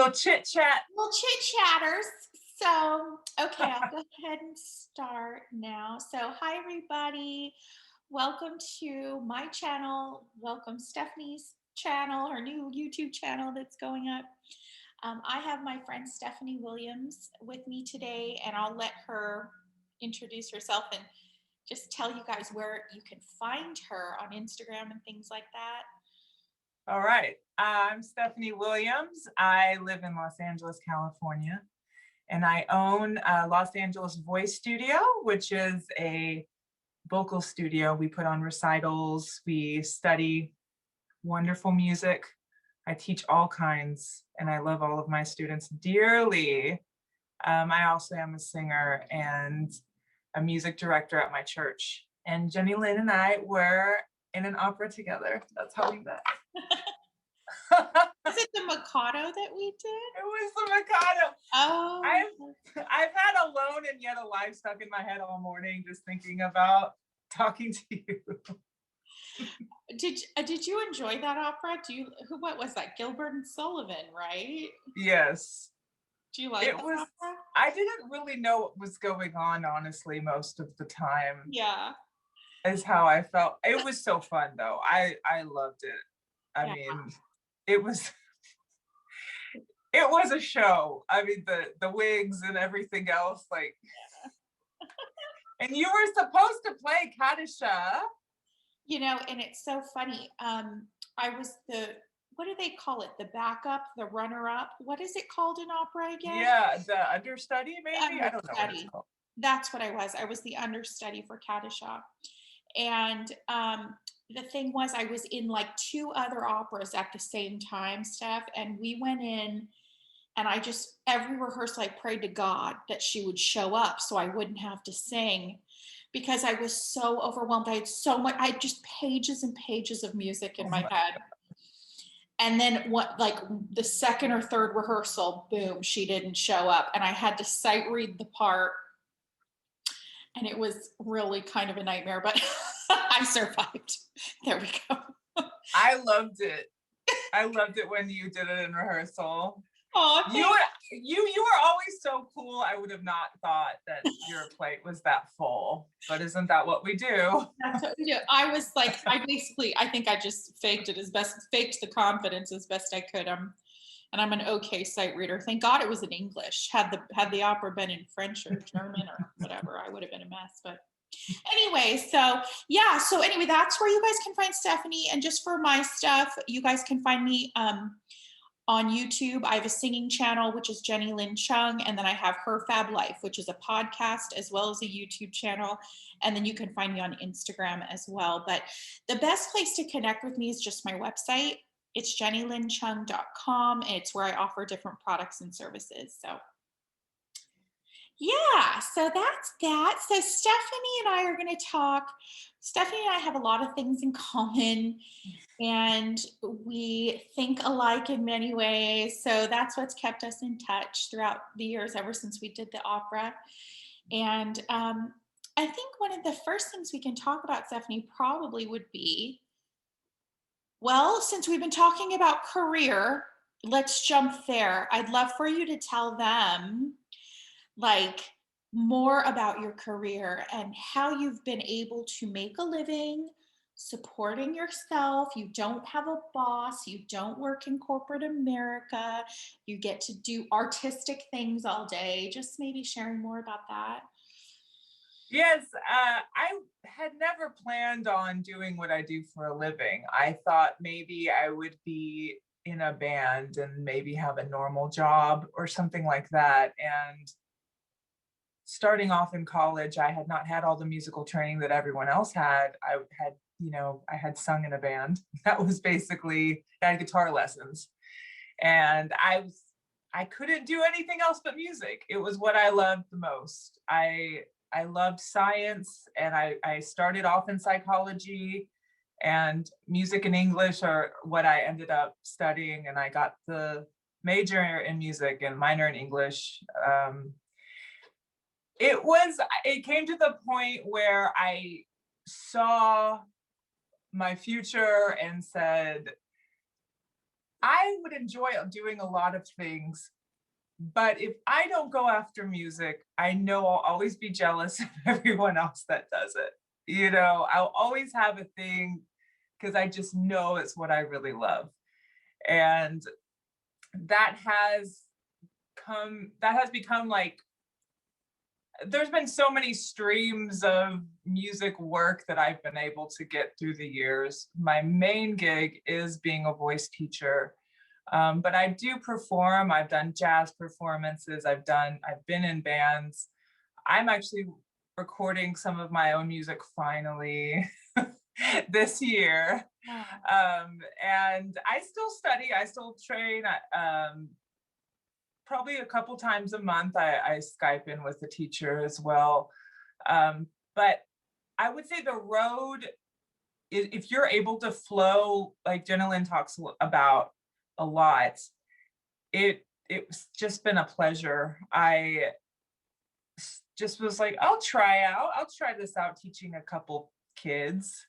little chit chat. Well, chit chatters. So, okay, I'll go ahead and start now. So, hi, everybody. Welcome to my channel. Welcome Stephanie's channel, her new YouTube channel that's going up. I have my friend Stephanie Williams with me today, and I'll let her introduce herself and just tell you guys where you can find her on Instagram and things like that. All right. I'm Stephanie Williams. I live in Los Angeles, California, and I own Los Angeles Voice Studio, which is a vocal studio. We put on recitals. We study wonderful music. I teach all kinds, and I love all of my students dearly. I also am a singer and a music director at my church. And Jenny Lynn and I were in an opera together. That's how we met. Is it the Mikado that we did? It was the Mikado. Oh, I've had Alone and Yet Alive stuck in my head all morning, just thinking about talking to you. did you enjoy that opera? What was that? Gilbert and Sullivan, right? Yes. Do you like that opera? I didn't really know what was going on, honestly, most of the time. Yeah. Is how I felt. It was so fun though. I loved it. I mean, it was a show. I mean, the wigs and everything else, like and you were supposed to play Kadisha. You know, and it's so funny. I was what do they call it? The backup, the runner-up. What is it called in opera again? Yeah, the understudy, maybe? I don't know what it's called. That's what I was. I was the understudy for Kadisha. And the thing was, I was in like 2 other operas at the same time, Steph, and we went in, and I just, every rehearsal, I prayed to God that she would show up so I wouldn't have to sing, because I was so overwhelmed. I had just pages and pages of music in my head. And then like the second or third rehearsal, boom, she didn't show up, and I had to sight read the part. And it was really kind of a nightmare, but I survived. There we go. I loved it. I loved it when you did it in rehearsal. Oh, you were always so cool. I would have not thought that your plate was that full, but isn't that what we do? That's what we do. I was like, I think I just faked the confidence as best I could. And I'm an okay sight reader. Thank God it was in English. Had the opera been in French or German or whatever, I would have been a mess. But anyway, so anyway, that's where you guys can find Stephanie. And just for my stuff, you guys can find me on YouTube. I have a singing channel, which is Jenny Lynn Chung. And then I have Her Fab Life, which is a podcast as well as a YouTube channel. And then you can find me on Instagram as well. But the best place to connect with me is just my website. It's jennylynnchung.com, and it's where I offer different products and services. So yeah, so that's that. So Stephanie and I are going to talk. Stephanie and I have a lot of things in common, and we think alike in many ways. So that's what's kept us in touch throughout the years, ever since we did the opera. And I think one of the first things we can talk about, Stephanie, probably would be, well, since we've been talking about career, let's jump there. I'd love for you to tell them like more about your career and how you've been able to make a living supporting yourself. You don't have a boss. You don't work in corporate America. You get to do artistic things all day. Just maybe sharing more about that. Yes, I had never planned on doing what I do for a living. I thought maybe I would be in a band and maybe have a normal job or something like that. And starting off in college, I had not had all the musical training that everyone else had. I had sung in a band. That was basically, I had guitar lessons. And I couldn't do anything else but music. It was what I loved the most. I loved science, and I started off in psychology, and music and English are what I ended up studying, and I got the major in music and minor in English. It came to the point where I saw my future and said, I would enjoy doing a lot of things, but if I don't go after music, I know I'll always be jealous of everyone else that does it. I'll always have a thing because I just know it's what I really love. And that has become like, there's been so many streams of music work that I've been able to get through the years. My main gig is being a voice teacher, but I do perform. I've done jazz performances. I've been in bands. I'm actually recording some of my own music finally this year. And I still study, I still train. Probably a couple times a month, I Skype in with the teacher as well. But I would say the road, if you're able to flow, like Jenna Lynn talks about a lot, it's just been a pleasure. I just was like, I'll try this out teaching a couple kids.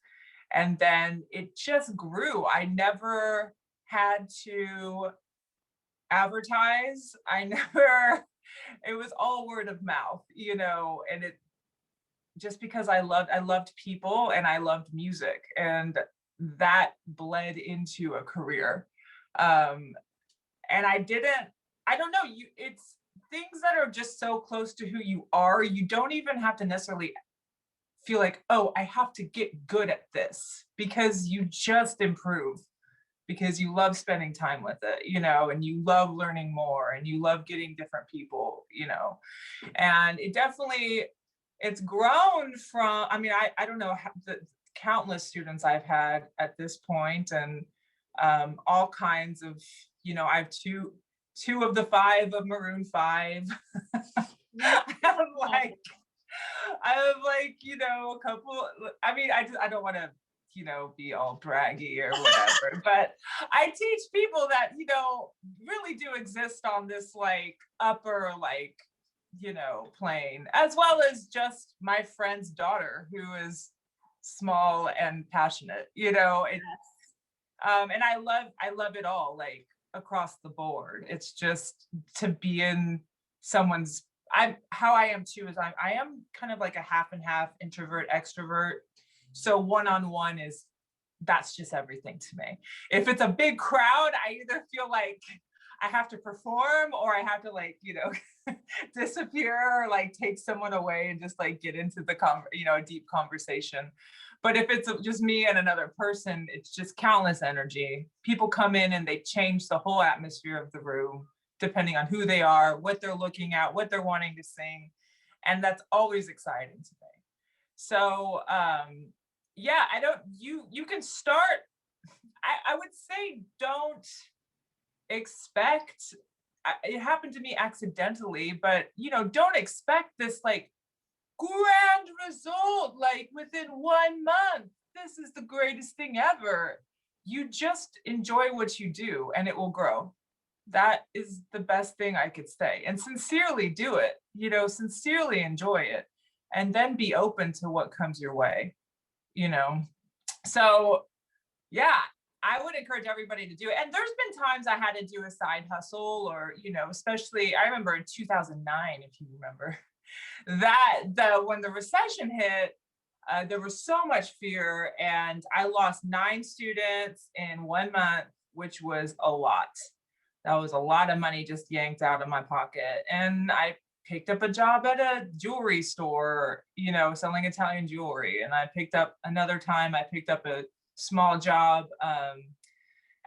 And then it just grew. I never had to advertise. It was all word of mouth, and it just because I loved people and I loved music, and that bled into a career. And I don't know, it's things that are just so close to who you are. You don't even have to necessarily feel like, oh, I have to get good at this, because you just improve because you love spending time with it, and you love learning more and you love getting different people, and it's grown from, I mean, I don't know how, the countless students I've had at this point, and all kinds of, I have two of the five of Maroon 5. I have like, a couple, I mean, I don't want to, be all braggy or whatever, but I teach people that, really do exist on this like upper, like, plane, as well as just my friend's daughter who is small and passionate, and I love it all, like across the board. It's just to be in someone's, how I am too is I am kind of like a half and half introvert extrovert. So one-on-one that's just everything to me. If it's a big crowd, I either feel like I have to perform, or I have to like, disappear, or like take someone away and just like get into the a deep conversation. But if it's just me and another person, it's just countless energy. People come in and they change the whole atmosphere of the room, depending on who they are, what they're looking at, what they're wanting to sing. And that's always exciting to me. So yeah, you can start, I would say, don't expect, it happened to me accidentally, but don't expect this like grand result, like within 1 month, this is the greatest thing ever. You just enjoy what you do and it will grow. That is the best thing I could say. And sincerely do it, sincerely enjoy it, and then be open to what comes your way, So yeah, I would encourage everybody to do it. And there's been times I had to do a side hustle, or, especially I remember in 2009, if you remember, when the recession hit, there was so much fear, and I lost 9 students in 1 month, which was a lot. That was a lot of money just yanked out of my pocket. And I picked up a job at a jewelry store, selling Italian jewelry. And I picked up a small job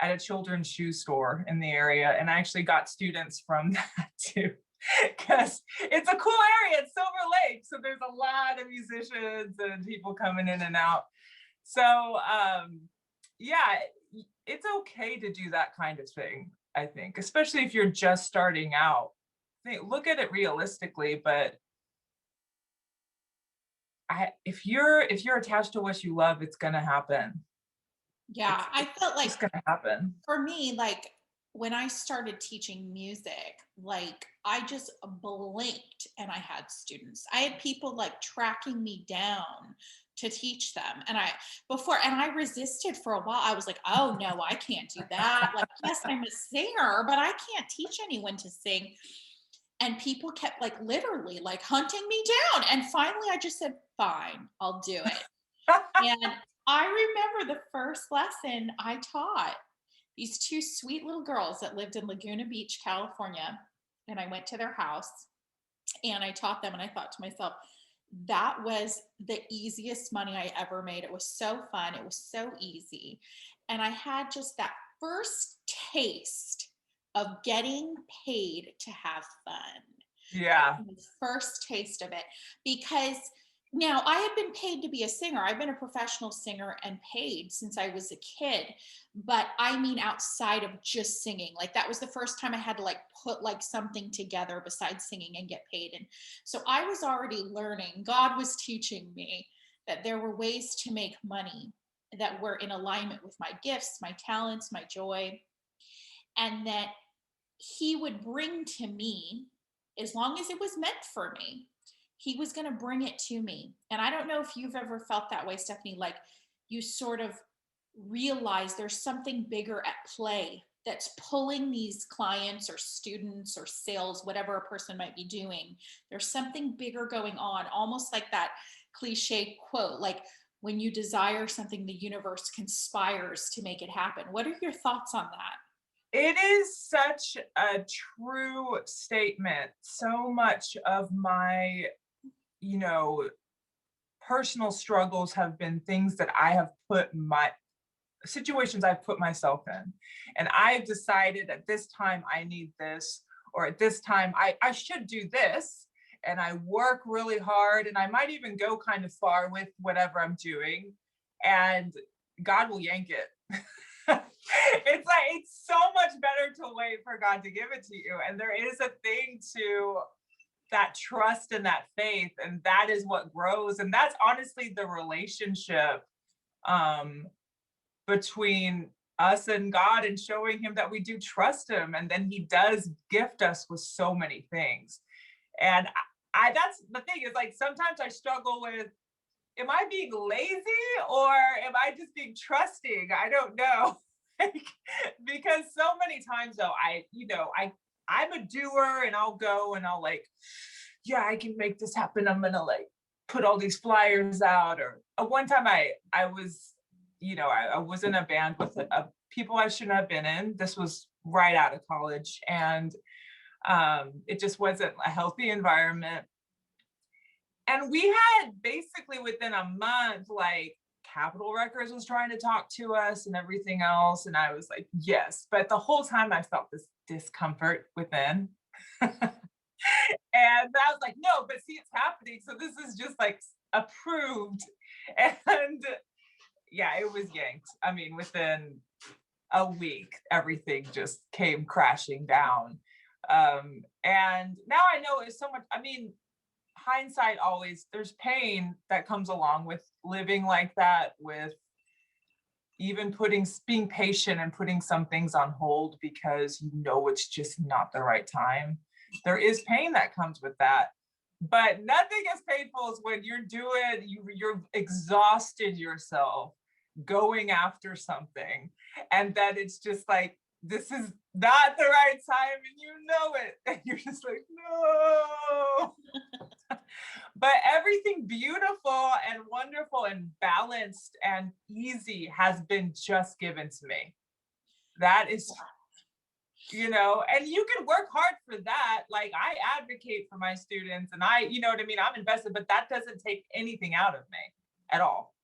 at a children's shoe store in the area. And I actually got students from that too, because it's a cool area. It's Silver Lake. So there's a lot of musicians and people coming in and out. So yeah, it's okay to do that kind of thing, I think, especially if you're just starting out. Look at it realistically, but if you're attached to what you love, it's gonna happen. Yeah, I felt like It's gonna happen. for me, like when I started teaching music, like I just blinked and I had students. I had people like tracking me down to teach them. And I resisted for a while. I was like, oh no, I can't do that. Like, yes, I'm a singer, but I can't teach anyone to sing. And people kept like literally like hunting me down. And finally I just said, fine, I'll do it. And I remember the first lesson I taught these two sweet little girls that lived in Laguna Beach, California. And I went to their house and I taught them. And I thought to myself, that was the easiest money I ever made. It was so fun. It was so easy. And I had just that first taste of getting paid to have fun. Yeah. The first taste of it, because now I have been paid to be a singer. I've been a professional singer and paid since I was a kid, but I mean outside of just singing. Like that was the first time I had to like put like something together besides singing and get paid. And so I was already learning. God was teaching me that there were ways to make money that were in alignment with my gifts, my talents, my joy, and that he would bring to me, as long as it was meant for me, he was going to bring it to me. And I don't know if you've ever felt that way, Stephanie, like you sort of realize there's something bigger at play that's pulling these clients or students or sales, whatever a person might be doing. There's something bigger going on, almost like that cliche quote, like when you desire something, the universe conspires to make it happen. What are your thoughts on that? It is such a true statement. So much of my, you know, personal struggles have been things that I have put my situations I've put myself in. And I've decided at this time I need this, or at this time I should do this. And I work really hard and I might even go kind of far with whatever I'm doing. And God will yank it. It's like it's so much better to wait for God to give it to you. And there is a thing to that trust and that faith, and that is what grows. And that's honestly the relationship um between us and God, and showing him that we do trust him, and then he does gift us with so many things. And I that's the thing, is like sometimes I struggle with, am I being lazy or am I just being trusting? I don't know. Like, because so many times though, I'm a doer and I'll go and I'll like, yeah, I can make this happen. I'm gonna like put all these flyers out. Or one time I was, I was in a band with people I shouldn't have been in. This was right out of college, and it just wasn't a healthy environment. And we had basically within a month, like Capitol Records was trying to talk to us and everything else. And I was like, yes. But the whole time I felt this discomfort within. And I was like, no, but see, it's happening. So this is just like approved. And yeah, it was yanked. I mean, within a week, everything just came crashing down. And now I know it's so much, I mean, hindsight always, there's pain that comes along with living like that, with even being patient and putting some things on hold because it's just not the right time. There is pain that comes with that, but nothing as painful as when you're exhausted yourself going after something, and then it's just like, this is not the right time, and it, and you're just like, no. But everything beautiful and wonderful and balanced and easy has been just given to me. That is, and you can work hard for that. Like, I advocate for my students, and what I mean? I'm invested, but that doesn't take anything out of me at all.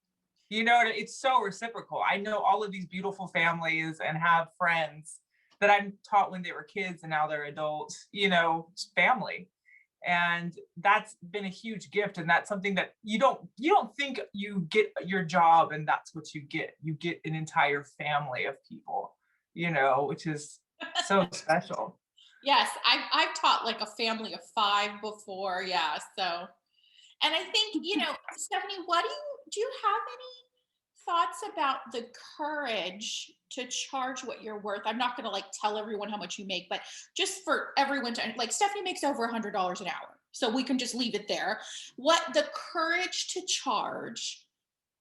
It's so reciprocal. I know all of these beautiful families and have friends that I taught when they were kids and now they're adults, family. And that's been a huge gift. And that's something that you don't think you get your job and that's what you get. You get an entire family of people, which is so special. Yes, I've taught like a family of 5 before. Yeah. So, and I think, Stephanie, what do you have any thoughts about the courage to charge what you're worth? I'm not going to like tell everyone how much you make, but just for everyone to like, Stephanie makes over $100 an hour. So we can just leave it there. What the courage to charge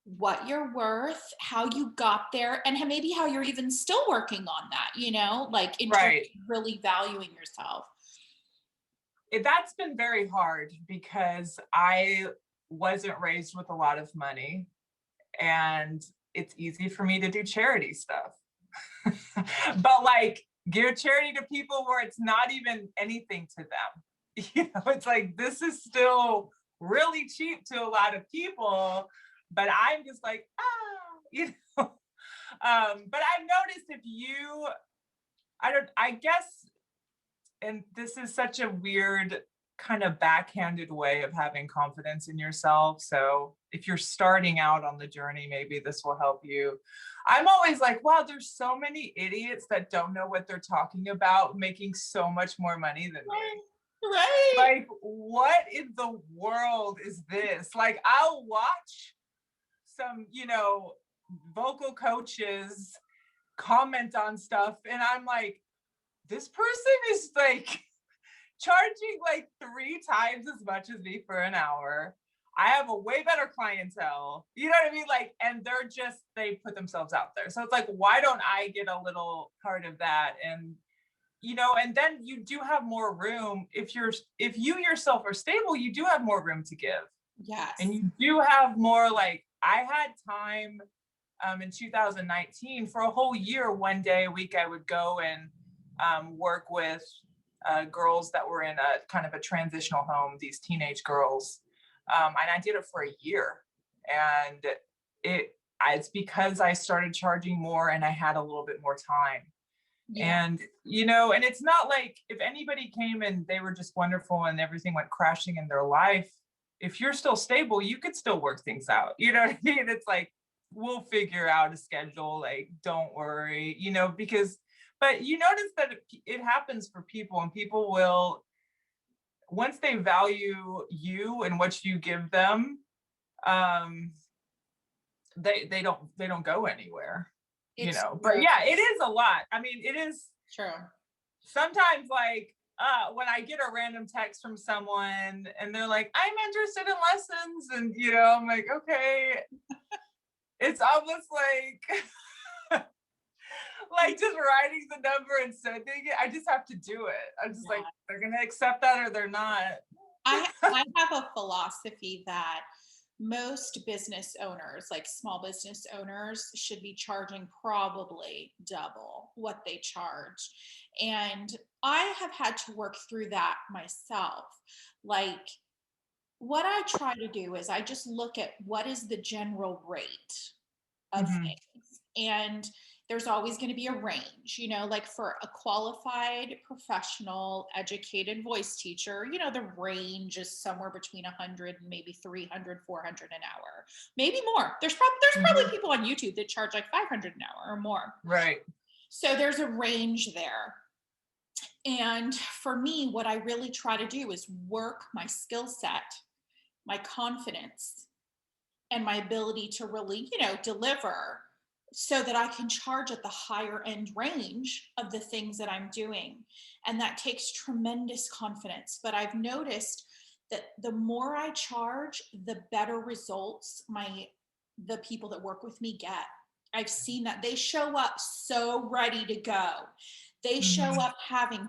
what you're worth, how you got there, and maybe how you're even still working on that, like in terms Right. of really valuing yourself. That's been very hard because I wasn't raised with a lot of money, and it's easy for me to do charity stuff. But like give charity to people where it's not even anything to them. It's like this is still really cheap to a lot of people, but I'm just like, but I've noticed if you, I guess, and this is such a weird kind of backhanded way of having confidence in yourself. So if you're starting out on the journey, maybe this will help you. I'm always like, wow, there's so many idiots that don't know what they're talking about, making so much more money than me. Right. Like, what in the world is this? Like, I'll watch some, vocal coaches comment on stuff, and I'm like, this person is like charging like 3 times as much as me for an hour. I have a way better clientele. You know what I mean? Like, and they put themselves out there. So it's like, why don't I get a little part of that? And, and then you do have more room. If you yourself are stable, you do have more room to give. Yes. And you do have more, like, I had time in 2019 for a whole year, one day a week, I would go and work with girls that were in a kind of a transitional home, these teenage girls. And I did it for a year. And it's because I started charging more and I had a little bit more time. Yeah. And, and it's not like if anybody came and they were just wonderful and everything went crashing in their life, if you're still stable, you could still work things out. You know what I mean? It's like, we'll figure out a schedule, like, don't worry, but you notice that it happens for people, and people will, once they value you and what you give them, they don't go anywhere, but yeah, it is a lot. I mean, it is true. Sometimes, like, when I get a random text from someone and they're like, I'm interested in lessons, and I'm like, okay. It's almost like just writing the number and sending it. I just have to do it. I'm just like, they're gonna accept that or they're not. I have a philosophy that most business owners, like small business owners, should be charging probably double what they charge. And I have had to work through that myself. Like, what I try to do is I just look at what is the general rate of things. And there's always going to be a range, like for a qualified, professional, educated voice teacher, the range is somewhere between 100 and maybe 300, 400 an hour, maybe more. There's probably people on YouTube that charge like 500 an hour or more. Right. So there's a range there. And for me, what I really try to do is work my skill set, my confidence, and my ability to really, deliver, so that I can charge at the higher end range of the things that I'm doing. And that takes tremendous confidence. But I've noticed that the more I charge, the better results the people that work with me get. I've seen that they show up so ready to go. They show up having,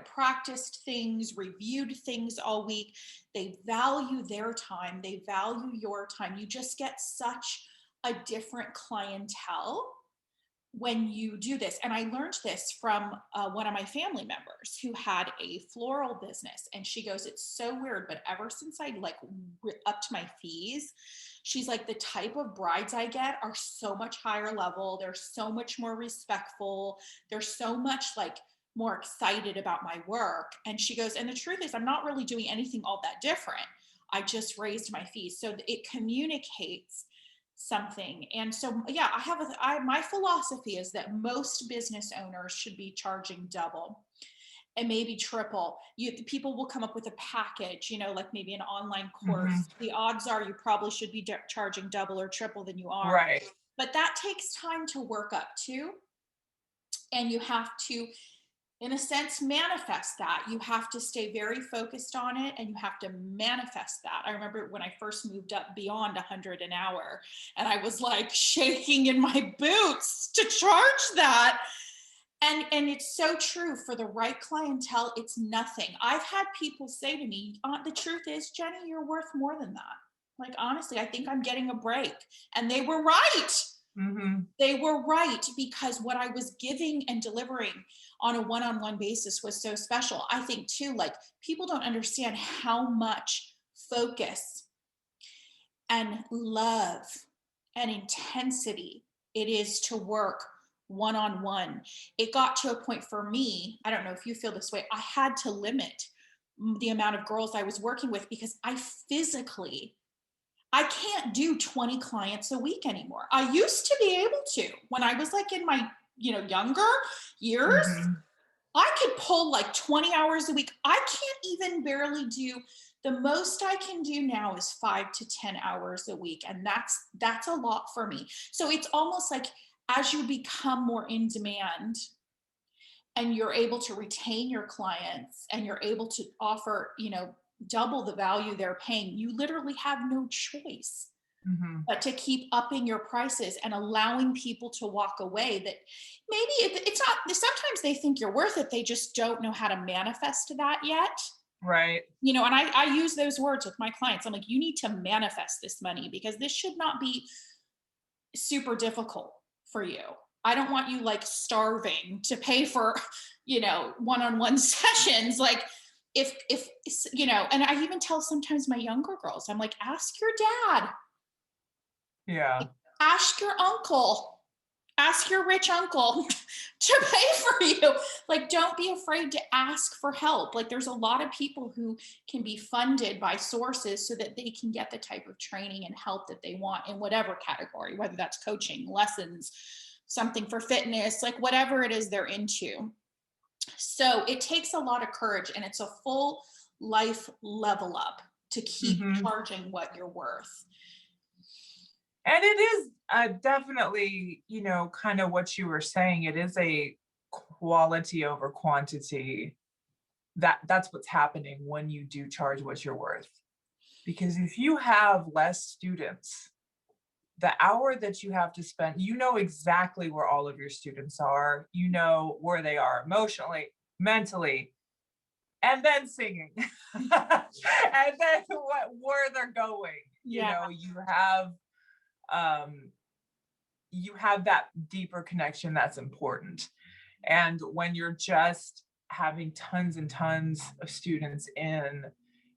practiced things, reviewed things all week. They value their time. They value your time. You just get such a different clientele when you do this. And I learned this from one of my family members who had a floral business. And she goes, it's so weird, but ever since I upped my fees, she's like, the type of brides I get are so much higher level. They're so much more respectful. They're so much more excited about my work. And she goes, and the truth is, I'm not really doing anything all that different. I just raised my fees. So it communicates something. And so, yeah, my philosophy is that most business owners should be charging double and maybe triple. People will come up with a package, like maybe an online course. The odds are you probably should be charging double or triple than you are. Right. But that takes time to work up to. And you have to, in a sense, manifest that. You have to stay very focused on it, and you have to manifest that. I remember when I first moved up beyond 100 an hour, and I was like shaking in my boots to charge that. And it's so true. For the right clientele, it's nothing. I've had people say to me, the truth is, Jenny, you're worth more than that. Like, honestly, I think I'm getting a break. And they were right. Mm-hmm. They were right, because what I was giving and delivering on a one-on-one basis was so special. I think too, like, people don't understand how much focus and love and intensity it is to work one-on-one. It got to a point for me, I don't know if you feel this way, I had to limit the amount of girls I was working with, because I can't do 20 clients a week anymore. I used to be able to when I was like in my, younger years. Mm-hmm. I could pull like 20 hours a week. I can't even barely do, the most I can do now is 5 to 10 hours a week. And that's a lot for me. So it's almost like, as you become more in demand and you're able to retain your clients and you're able to offer, double the value they're paying, you literally have no choice Mm-hmm. but to keep upping your prices and allowing people to walk away that maybe it's not, sometimes they think you're worth it, they just don't know how to manifest that yet. Right. And I use those words with my clients. I'm like, you need to manifest this money, because this should not be super difficult for you. I don't want you like starving to pay for, one-on-one sessions. Like, if and I even tell sometimes my younger girls, I'm like, ask your dad, Yeah. ask your uncle, ask your rich uncle to pay for you. Like, don't be afraid to ask for help. Like, there's a lot of people who can be funded by sources so that they can get the type of training and help that they want in whatever category, whether that's coaching, lessons, something for fitness, like whatever it is they're into. So it takes a lot of courage, and it's a full life level up to keep Mm-hmm. charging what you're worth. And it is definitely, kind of what you were saying. It is a quality over quantity. That's what's happening when you do charge what you're worth. Because if you have less students, the hour that you have to spend, you know exactly where all of your students are, you know where they are emotionally, mentally, and then singing, and then where they're going. Yeah. You have that deeper connection that's important. And when you're just having tons and tons of students in,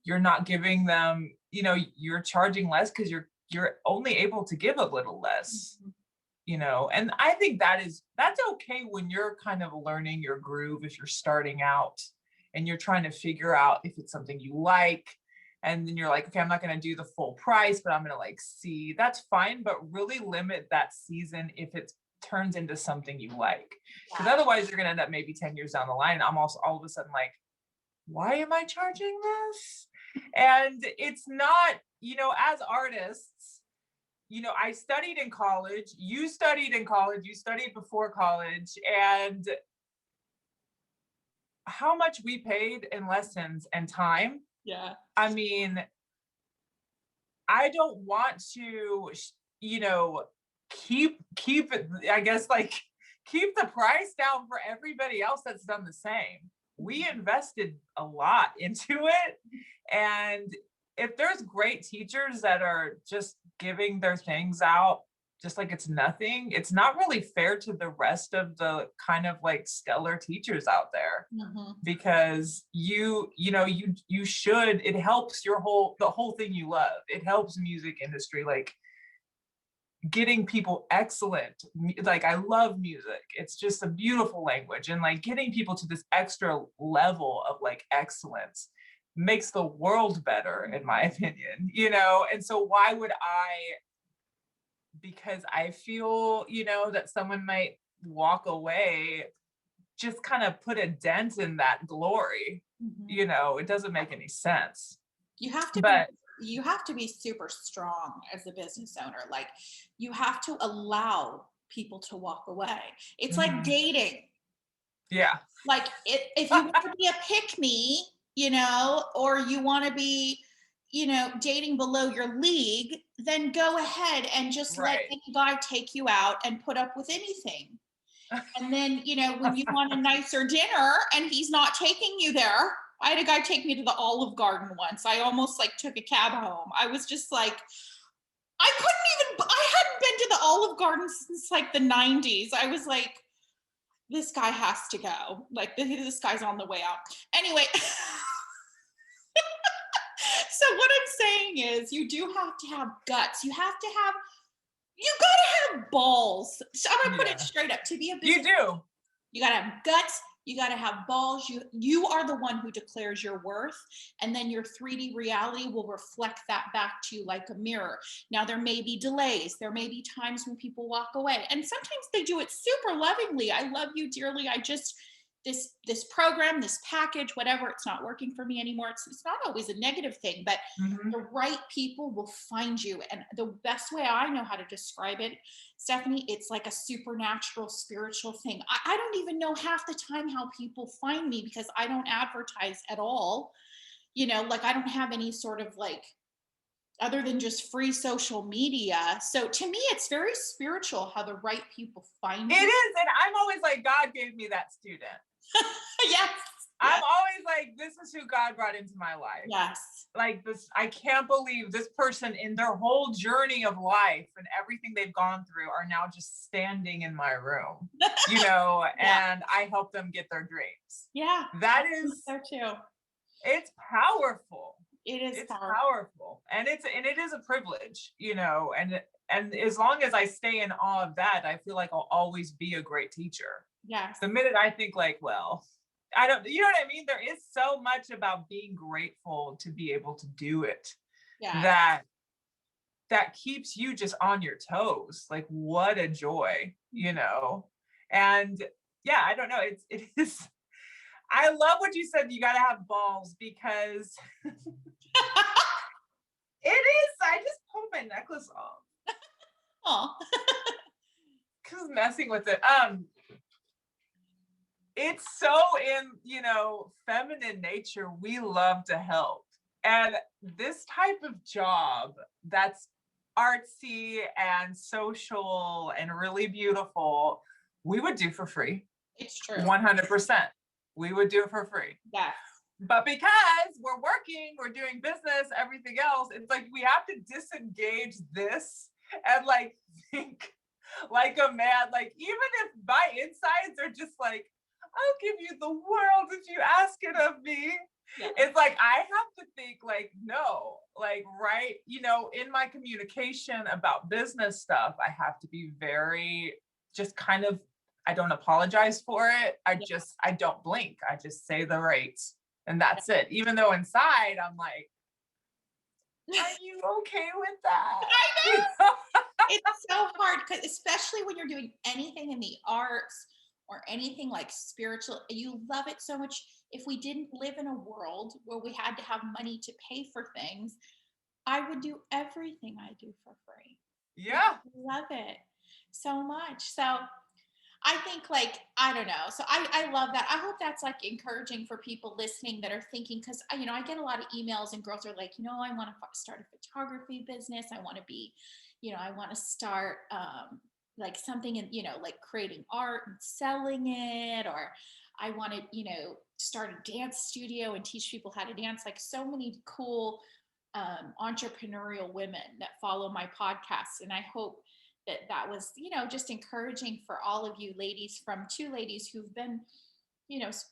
you're not giving them, you're charging less because you're only able to give a little less. And I think that's okay when you're kind of learning your groove, if you're starting out and you're trying to figure out if it's something you like. And then you're like, okay, I'm not going to do the full price, but I'm going to see. That's fine, but really limit that season if it turns into something you like. Because otherwise you're going to end up maybe 10 years down the line. I'm also all of a sudden like, why am I charging this? And it's not, as artists, I studied in college, you studied in college, you studied before college, and how much we paid in lessons and time. Yeah. I mean, I don't want to, keep it, I guess, like keep the price down for everybody else that's done the same. We invested a lot into it. And if there's great teachers that are just giving their things out just like it's nothing, it's not really fair to the rest of the kind of like stellar teachers out there. Mm-hmm. Because you should, it helps the whole thing you love. It helps music industry, like getting people excellent. Like, I love music, it's just a beautiful language, and like getting people to this extra level of like excellence makes the world better, in my opinion. And so why would because I feel, that someone might walk away, just kind of put a dent in that glory. Mm-hmm. It doesn't make any sense. You have to But be you have to be super strong as a business owner. Like you have to allow people to walk away. It's like Mhm. dating. Yeah. Like if you want to be a pick me, or you want to be, dating below your league, then go ahead and just let Right. any guy take you out and put up with anything. And then, when you want a nicer dinner and he's not taking you there. I had a guy take me to the Olive Garden once. I almost like took a cab home. I was just like, I hadn't been to the Olive Garden since like the 90s. I was like, this guy has to go. Like this guy's on the way out. Anyway, so what I'm saying is you do have to have guts. You gotta have balls. So I'm gonna put it Yeah. straight up. To be a You business, do. you gotta have guts. You gotta have balls. You are the one who declares your worth, and then your 3D reality will reflect that back to you like a mirror. Now there may be delays. There may be times when people walk away, and sometimes they do it super lovingly. I love you dearly. I just this program, this package, whatever, it's not working for me anymore. It's not always a negative thing, but Mhm. the right people will find you. And the best way I know how to describe it, Stephanie, it's like a supernatural spiritual thing. I don't even know half the time how people find me because I don't advertise at all. Like I don't have any sort of like, other than just free social media. So to me, it's very spiritual how the right people find It you. is. And I'm always like, God gave me that student. Yes. I'm Yes. always like, this is who God brought into my life. Yes. Like this, I can't believe this person in their whole journey of life and everything they've gone through are now just standing in my room, Yeah. and I help them get their dreams. Yeah. That I think is, so too. it's powerful. It is It's powerful. powerful. And it is a privilege, and as long as I stay in awe of that, I feel like I'll always be a great teacher. Yes. The minute I think like, well, I don't, you know what I mean? There is so much about being grateful to be able to do it Yeah. that keeps you just on your toes. Like what a joy, And yeah, I don't know. It is. I love what you said. You got to have balls because it is. I just pulled my necklace off Oh. because messing with it. It's so in, feminine nature, we love to help. And this type of job that's artsy and social and really beautiful, we would do for free. It's true. 100%. We would do it for free. Yes. But because we're working, we're doing business, everything else, it's like we have to disengage this and like think like a man. Like even if my insides are just like, I'll give you the world if you ask it of me. Yeah. It's like I have to think like, no, like, right, in my communication about business stuff, I have to be very just kind of, I don't apologize for it. I don't blink. I just say the rates and that's it. Even though inside I'm like, are you okay with that? I know. It's so hard because especially when you're doing anything in the arts or anything like spiritual, you love it so much. If we didn't live in a world where we had to have money to pay for things, I would do everything I do for free. Yeah. I love it so much. So I think like, I don't know. So I love that. I hope that's like encouraging for people listening that are thinking, because I get a lot of emails and girls are like, I want to start a photography business. I want to be, I want to start like something in, like creating art and selling it, or I want to, start a dance studio and teach people how to dance. Like so many cool entrepreneurial women that follow my podcast. And I hope that was, just encouraging for all of you ladies, from two ladies who've been,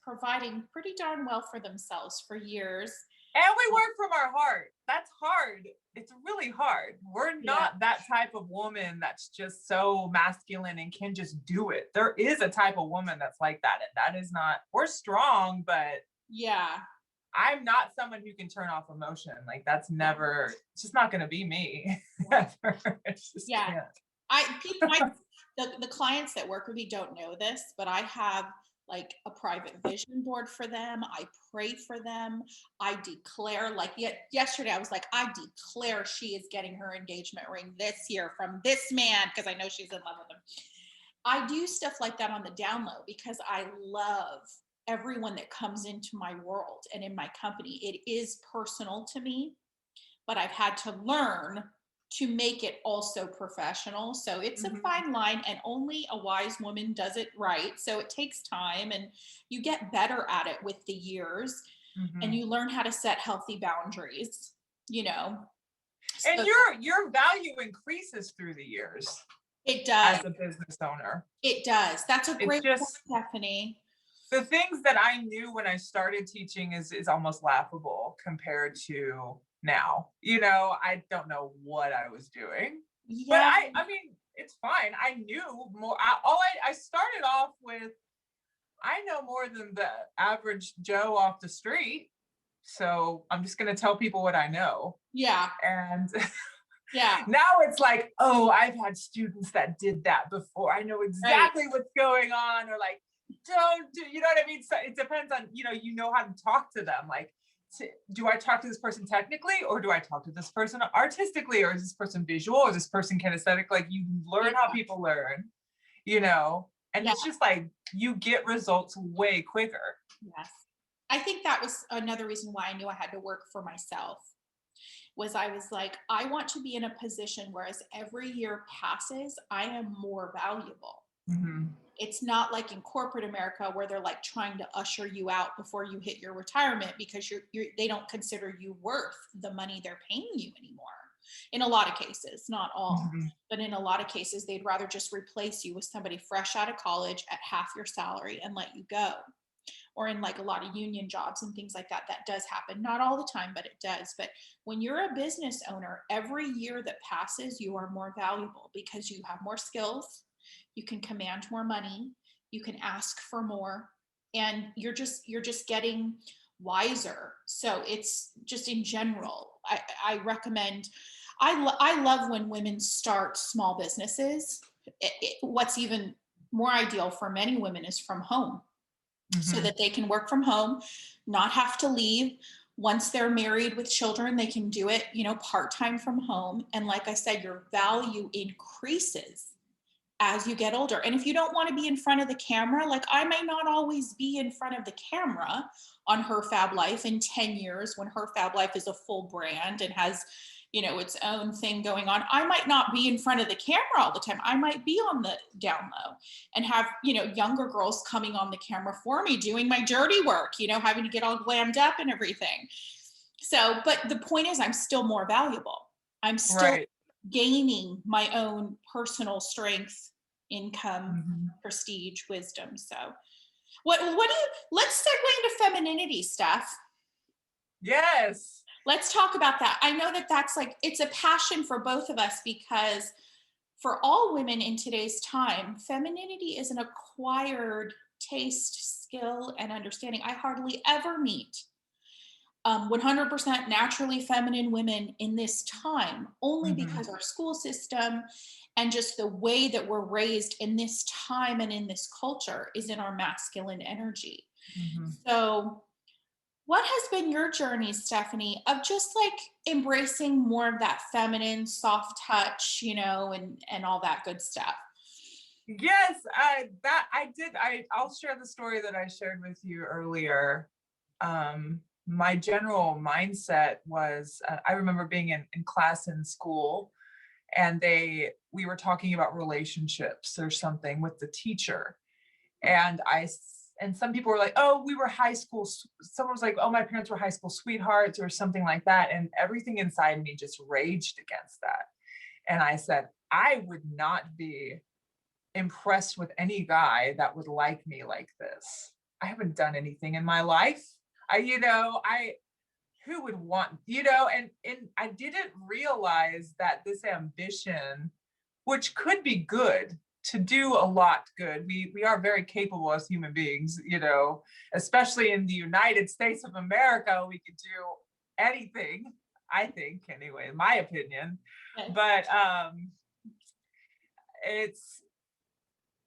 providing pretty darn well for themselves for years. And we work from our heart. That's hard. It's really hard. We're not that type of woman that's just so masculine and can just do it. There is a type of woman that's like that. And that is not, we're strong, but yeah, I'm not someone who can turn off emotion. Like that's never, it's just not going to be me. Yeah. The clients that work with me don't know this, but I have like a private vision board for them. I pray for them. I declare, like yesterday, I was like, I declare she is getting her engagement ring this year from this man because I know she's in love with him. I do stuff like that on the down low because I love everyone that comes into my world and in my company. It is personal to me, but I've had to learn to make it also professional. So it's a fine line, and only a wise woman does it right. So it takes time, and you get better at it with the years, and you learn how to set healthy boundaries, you know. And So your value increases through the years it does. as a business owner. It does. That's a It's great point, just Stephanie. the things that I knew when I started teaching is almost laughable compared to now. You know, I don't know what I was doing, but Yeah. I mean, it's fine. I knew more. I started off with, I know more than the average Joe off the street. So I'm just going to tell people what I know. Yeah. And Yeah. now it's like, oh, I've had students that did that before. I know exactly what's going on, or like, don't do, you know what I mean? So it depends on, you know how to talk to them. Like, do I talk to this person technically, or do I talk to this person artistically, or is this person visual, or is this person kinesthetic? Like, you learn how people learn, and it's just like, you get results way quicker. Yes. I think that was another reason why I knew I had to work for myself. Was I was like, I want to be in a position where as every year passes, I am more valuable. It's not like in corporate America where they're like trying to usher you out before you hit your retirement because they don't consider you worth the money they're paying you anymore. In a lot of cases, not all, but in a lot of cases, they'd rather just replace you with somebody fresh out of college at half your salary and let you go. Or in like a lot of union jobs and things like that, that does happen. Not all the time, but it does. But when you're a business owner, every year that passes, you are more valuable because you have more skills, you can command more money, you can ask for more, and you're just getting wiser. So it's just in general, I recommend, I love when women start small businesses. What's even more ideal for many women is from home, so that they can work from home, not have to leave. Once they're married with children, they can do it, part-time from home. And like I said, your value increases as you get older. And if you don't want to be in front of the camera, like I may not always be in front of the camera on Her Fab Life in 10 years when Her Fab Life is a full brand and has, its own thing going on. I might not be in front of the camera all the time. I might be on the down low and have, younger girls coming on the camera for me, doing my dirty work, having to get all glammed up and everything. So, but the point is, I'm still more valuable. I'm still gaining my own personal strength, income, prestige, wisdom. So let's segue into femininity stuff. Yes. Let's talk about that. I know that that's like, it's a passion for both of us because for all women in today's time, femininity is an acquired taste, skill, and understanding. I hardly ever meet 100% naturally feminine women in this time, only because our school system and just the way that we're raised in this time and in this culture is in our masculine energy. So what has been your journey, Stephanie, of just like embracing more of that feminine, soft touch, and all that good stuff? Yes, I'll share the story that I shared with you earlier. My general mindset was, I remember being in class in school, and we were talking about relationships or something with the teacher. And some people were like, oh, we were high school. Someone was like, oh, my parents were high school sweethearts or something like that. And everything inside me just raged against that. And I said, I would not be impressed with any guy that would like me like this. I haven't done anything in my life. Who would want, and I didn't realize that this ambition, which could be good, to do a lot good. We are very capable as human beings, especially in the United States of America, we could do anything, I think, anyway, in my opinion. But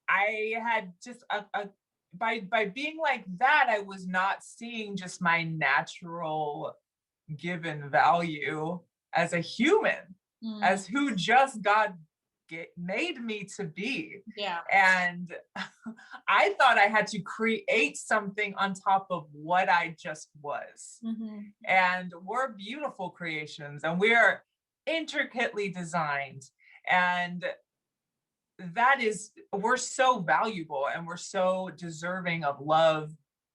I had just by being like that, I was not seeing just my natural given value as a human, as who just God made me to be. Yeah. And I thought I had to create something on top of what I just was. And we're beautiful creations, and we're intricately designed. And we're so valuable, and we're so deserving of love,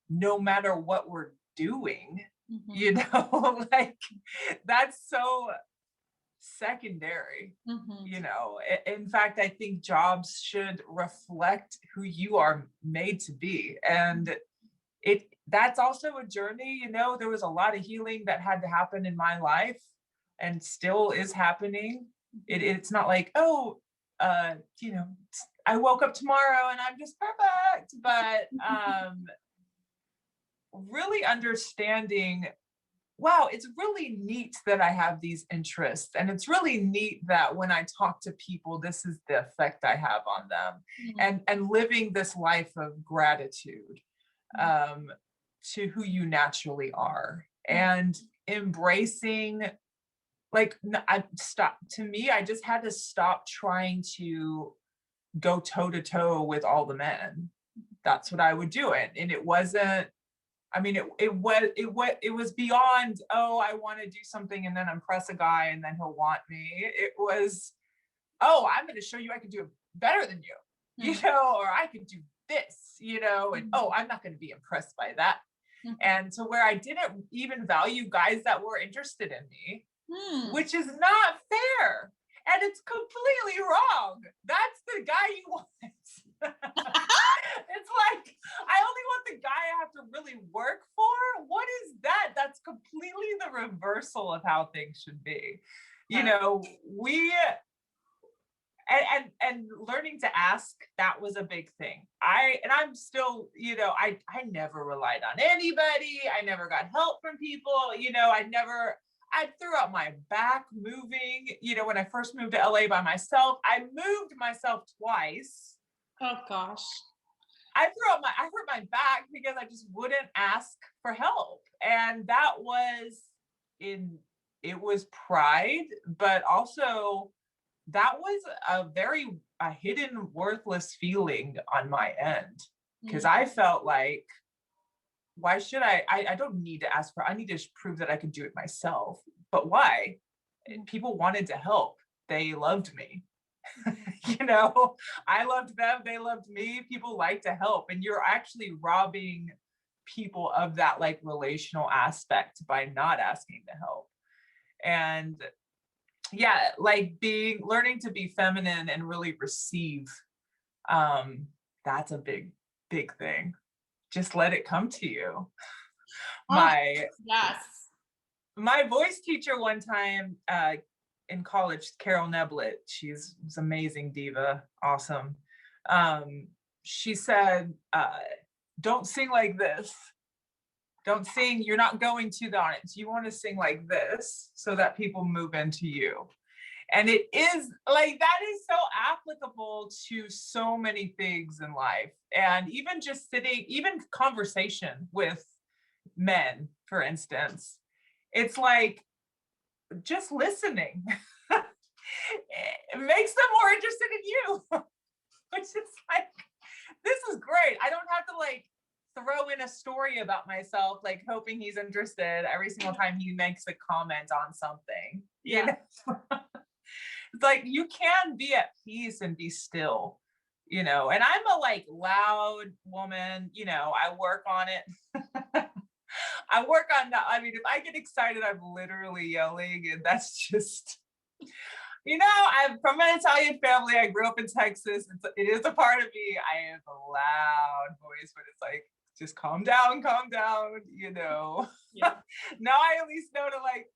no matter what we're doing. You know, like that's so secondary. You know, in fact, I think jobs should reflect who you are made to be. And that's also a journey. You know, there was a lot of healing that had to happen in my life and still is happening. It's not like, oh, you know, I woke up tomorrow and I'm just perfect. But really understanding, wow, it's really neat that I have these interests. And it's really neat that when I talk to people, this is the effect I have on them. And living this life of gratitude to who you naturally are, and embracing, like, I just had to stop trying to go toe to toe with all the men. That's what I would do. And it wasn't, I mean, it was beyond, oh, I want to do something and then impress a guy and then he'll want me. It was, oh, I'm going to show you I can do it better than you, you know, or I can do this, you know, and oh, I'm not going to be impressed by that. And so where I didn't even value guys that were interested in me, which is not fair. And it's completely wrong. That's the guy you want. It's like, I only want the guy I have to really work for. What is that? That's completely the reversal of how things should be. You know, and learning to ask, that was a big thing. I'm still, you know, I never relied on anybody. I never got help from people. You know, I threw out my back moving. You know, when I first moved to LA by myself, I moved myself twice. Oh gosh. I hurt my back because I just wouldn't ask for help. And that was it was pride, but also that was a hidden worthless feeling on my end. Because I felt like, why should I don't need to ask for, I need to prove that I can do it myself. But why? People wanted to help. They loved me. You know, I loved them, they loved me. People like to help, and you're actually robbing people of that like relational aspect by not asking to help. And yeah, like learning to be feminine and really receive, that's a big thing. Just let it come to you. Yes. My voice teacher one time in college, Carol Neblett, she's an amazing diva, awesome. She said, don't sing like this. Don't sing, you're not going to the audience. You want to sing like this so that people move into you. And it is like, that is so applicable to so many things in life. And even just sitting, even conversation with men, for instance, it's like just listening. It makes them more interested in you, which is like, this is great. I don't have to like throw in a story about myself, like hoping he's interested every single time he makes a comment on something. You know? It's like, you can be at peace and be still, you know. And I'm a like loud woman, you know, I work on it. I work on that. I mean, if I get excited, I'm literally yelling, and that's just, you know, I'm from an Italian family. I grew up in Texas. It is a part of me. I have a loud voice, but it's like, just calm down, you know. Yeah. Now I at least know to like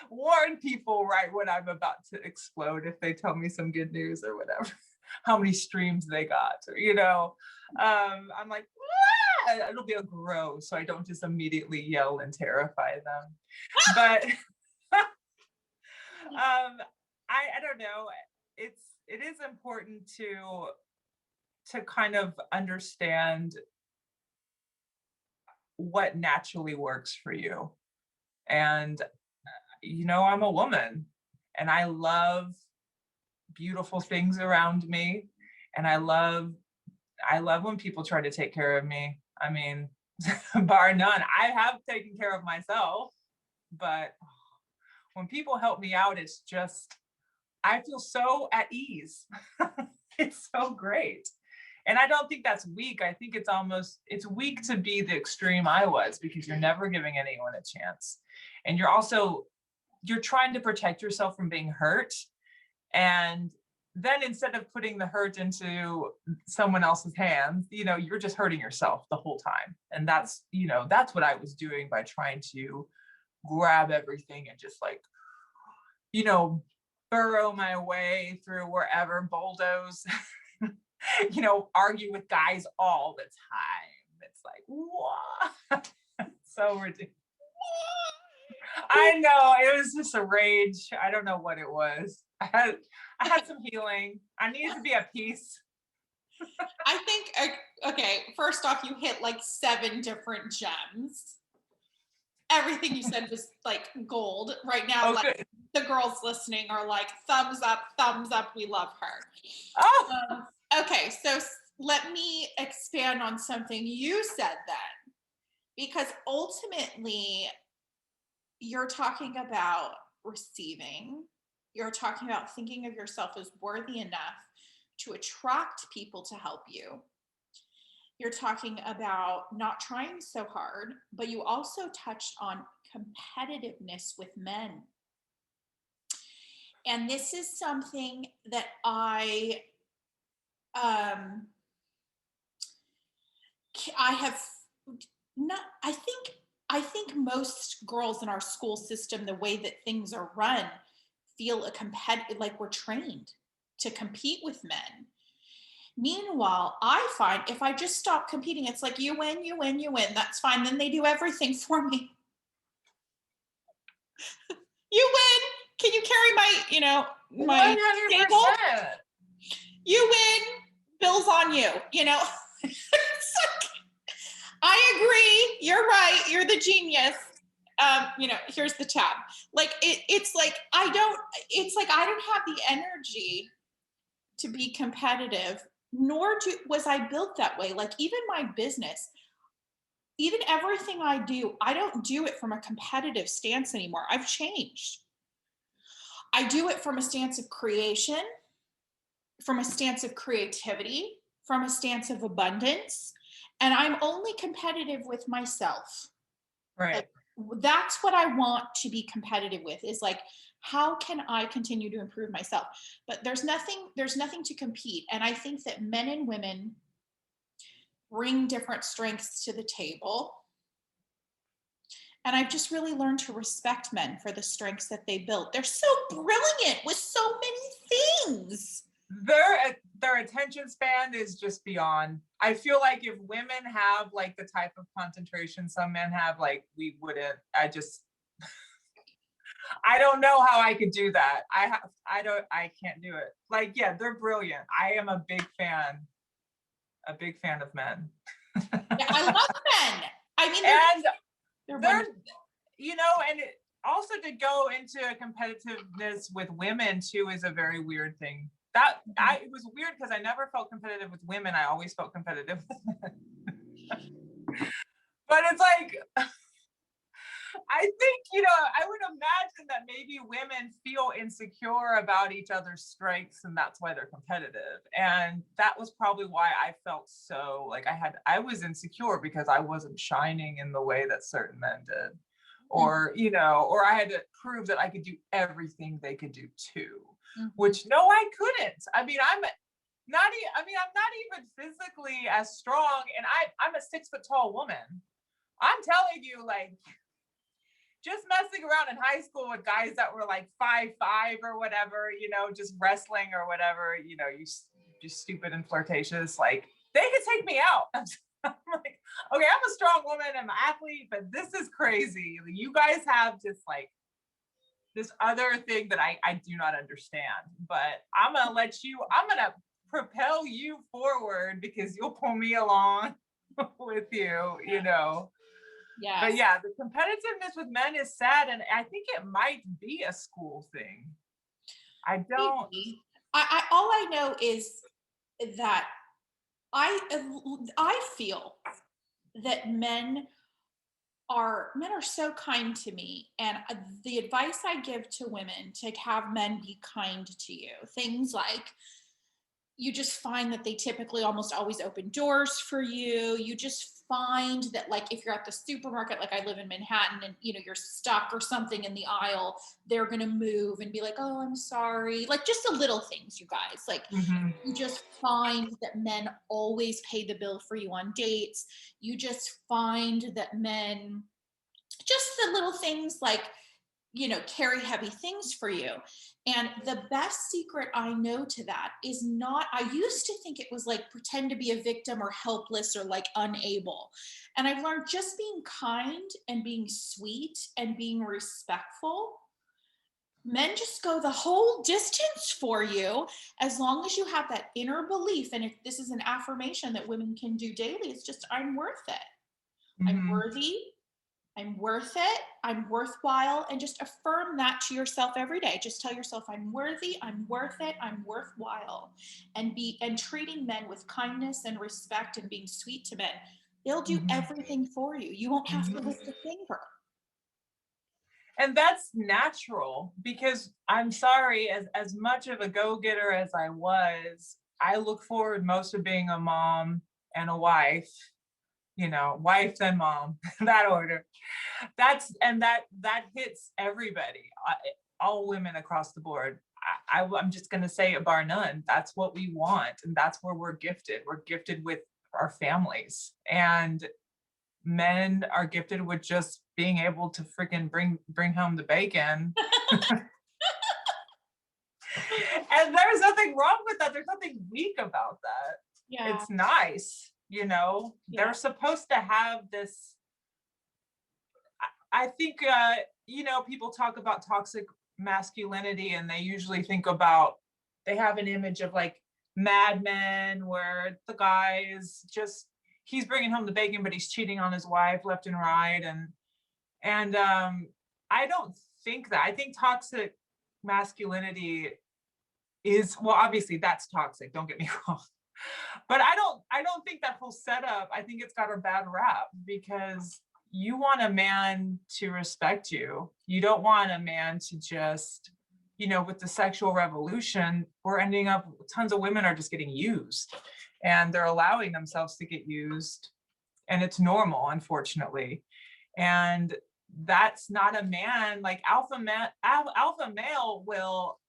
warn people right when I'm about to explode if they tell me some good news or whatever, how many streams they got, or, you know. I'm like, ah! It'll be a grow, so I don't just immediately yell and terrify them. But I don't know. It is important to kind of understand what naturally works for you. And, I'm a woman and I love beautiful things around me. And I love when people try to take care of me. I mean, bar none. I have taken care of myself, but when people help me out, it's just, I feel so at ease. It's so great. And I don't think that's weak. I think it's weak to be the extreme I was, because you're never giving anyone a chance. And you're trying to protect yourself from being hurt. And then instead of putting the hurt into someone else's hands, you're just hurting yourself the whole time. And that's what I was doing by trying to grab everything and just like, burrow my way through wherever, bulldoze, argue with guys all the time. It's like, what? So ridiculous. I know, it was just a rage. I don't know what it was. I had some healing. I needed to be at peace. I think, okay, first off, you hit like 7 different gems. Everything you said was like gold right now. Like Good. The girls listening are like, thumbs up, we love her. Oh. Okay, so let me expand on something you said then, because ultimately you're talking about receiving. You're talking about thinking of yourself as worthy enough to attract people to help you. You're talking about not trying so hard, but you also touched on competitiveness with men. And this is something that I have not, I think most girls in our school system, the way that things are run, feel like we're trained to compete with men. Meanwhile, I find if I just stop competing, it's like you win, that's fine. Then they do everything for me. You win. Can you carry my 100%. table? You win. Bill's on you, I agree. You're right. You're the genius. Here's the tab. Like it's like I don't have the energy to be competitive, nor was I built that way. Like even my business, even everything I do, I don't do it from a competitive stance anymore. I've changed. I do it from a stance of creation, from a stance of creativity, from a stance of abundance. And I'm only competitive with myself. Right. Like, that's what I want to be competitive with, is like, how can I continue to improve myself? But there's nothing to compete. And I think that men and women bring different strengths to the table. And I've just really learned to respect men for the strengths that they built. They're so brilliant with so many things. Their attention span is just beyond. I feel like if women have like the type of concentration some men have, like we wouldn't. I don't know how I could do that. I can't do it. Like, yeah, they're brilliant. I am a big fan of men. Yeah, I love men. I mean, they're and also to go into competitiveness with women too is a very weird thing. It was weird because I never felt competitive with women. I always felt competitive with men. But it's like, I think, I would imagine that maybe women feel insecure about each other's strengths, and that's why they're competitive. And that was probably why I felt so like I was insecure, because I wasn't shining in the way that certain men did. Or, or I had to prove that I could do everything they could do too, which no, I couldn't. I mean, I'm not even physically as strong, and I'm a 6 foot tall woman. I'm telling you, like, just messing around in high school with guys that were like 5'5" or whatever, just wrestling or whatever, you just stupid and flirtatious, like they could take me out. I'm like, okay, I'm a strong woman, I'm an athlete, but this is crazy. You guys have just like this other thing that I do not understand. But I'm gonna propel you forward because you'll pull me along with you, you know. Yes. But yeah, the competitiveness with men is sad, and I think it might be a school thing. I don't. Maybe. All I know is that I feel that men are so kind to me, and the advice I give to women to have men be kind to you, things like you just find that they typically almost always open doors for you. You just find that, like, if you're at the supermarket, like I live in Manhattan, and you're stuck or something in the aisle, they're gonna move and be like, oh, I'm sorry. Like, just the little things, you guys. Like, Mhm. you just find that men always pay the bill for you on dates. You just find that men, just the little things, like, carry heavy things for you. And the best secret I know to that is not, I used to think it was like pretend to be a victim or helpless or like unable. And I've learned just being kind and being sweet and being respectful, men just go the whole distance for you, as long as you have that inner belief. And if this is an affirmation that women can do daily, it's just, I'm worth it. I'm Mhm. worthy. I'm worth it. I'm worthwhile. And just affirm that to yourself every day. Just tell yourself, I'm worthy. I'm worth it. I'm worthwhile. And treating men with kindness and respect and being sweet to men. They'll do Mhm. everything for you. You won't have to Mhm. lift a finger. And that's natural, because I'm sorry, as much of a go-getter as I was, I look forward most of being a mom and a wife, wife then mom, that order. That hits everybody, all women across the board. I'm just going to say it, bar none. That's what we want, and that's where we're gifted. We're gifted with our families, and men are gifted with just being able to freaking bring home the bacon. And there's nothing wrong with that. There's nothing weak about that. Yeah. It's nice, Yeah. They're supposed to have this. I think people talk about toxic masculinity, and they usually think about, they have an image of like Mad Men, where the guy is just, he's bringing home the bacon, but he's cheating on his wife left and right. And I don't think that. I think toxic masculinity is, well, obviously that's toxic, don't get me wrong. But I don't think that whole setup, I think it's got a bad rap, because you want a man to respect you. You don't want a man to just, with the sexual revolution, we're ending up, tons of women are just getting used, and they're allowing themselves to get used. And it's normal, unfortunately. And that's not a man. Like alpha male will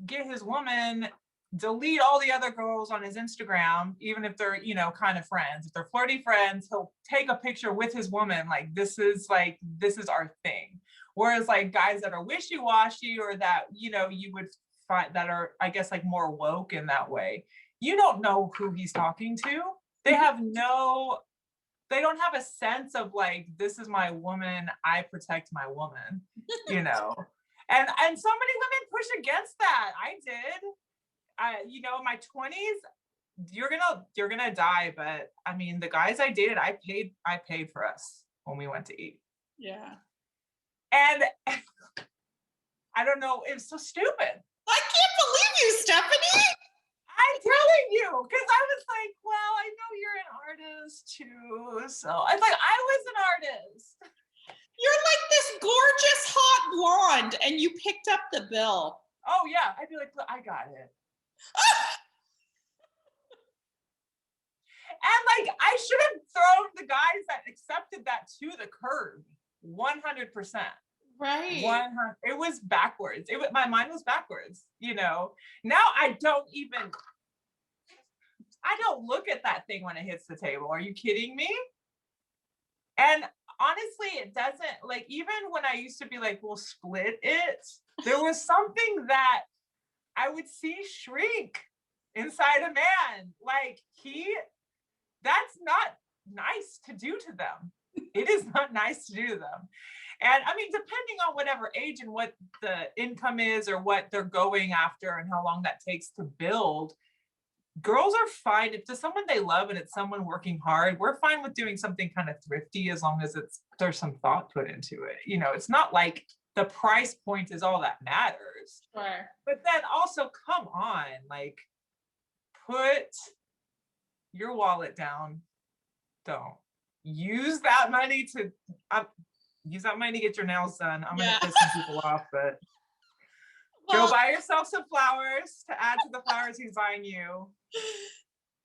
get his woman, delete all the other girls on his Instagram, even if they're, kind of friends. If they're flirty friends, he'll take a picture with his woman. This is our thing. Whereas like guys that are wishy-washy, or that, you would find that are, I guess, like more woke in that way, you don't know who he's talking to. They don't have a sense of like, this is my woman, I protect my woman, And so many women push against that. I did. In my 20s, you're gonna die. But I mean, the guys I dated, I paid for us when we went to eat. Yeah. And I don't know, it was so stupid. I can't believe you, Stephanie. I'm telling you, because I was like, well, I know you're an artist too. So I was like, I was an artist. You're like this gorgeous hot blonde, and you picked up the bill. Oh yeah, I'd be like, look, I got it. And like, I should have thrown the guys that accepted that to the curb. 100%. Right. 100. It was backwards. My mind was backwards. Now I don't look at that thing when it hits the table. Are you kidding me? And honestly, it doesn't, like, even when I used to be like, we'll split it, there was something that I would see shrink inside a man. Like, that's not nice to do to them. It is not nice to do to them. And I mean, depending on whatever age and what the income is, or what they're going after, and how long that takes to build, girls are fine if there's someone they love and it's someone working hard. We're fine with doing something kind of thrifty as long as there's some thought put into it. It's not like the price point is all that matters. Sure. But then also, come on, like, put your wallet down. Don't use that money to get your nails done. I'm gonna piss some people off, but go buy yourself some flowers to add to the flowers he's buying you.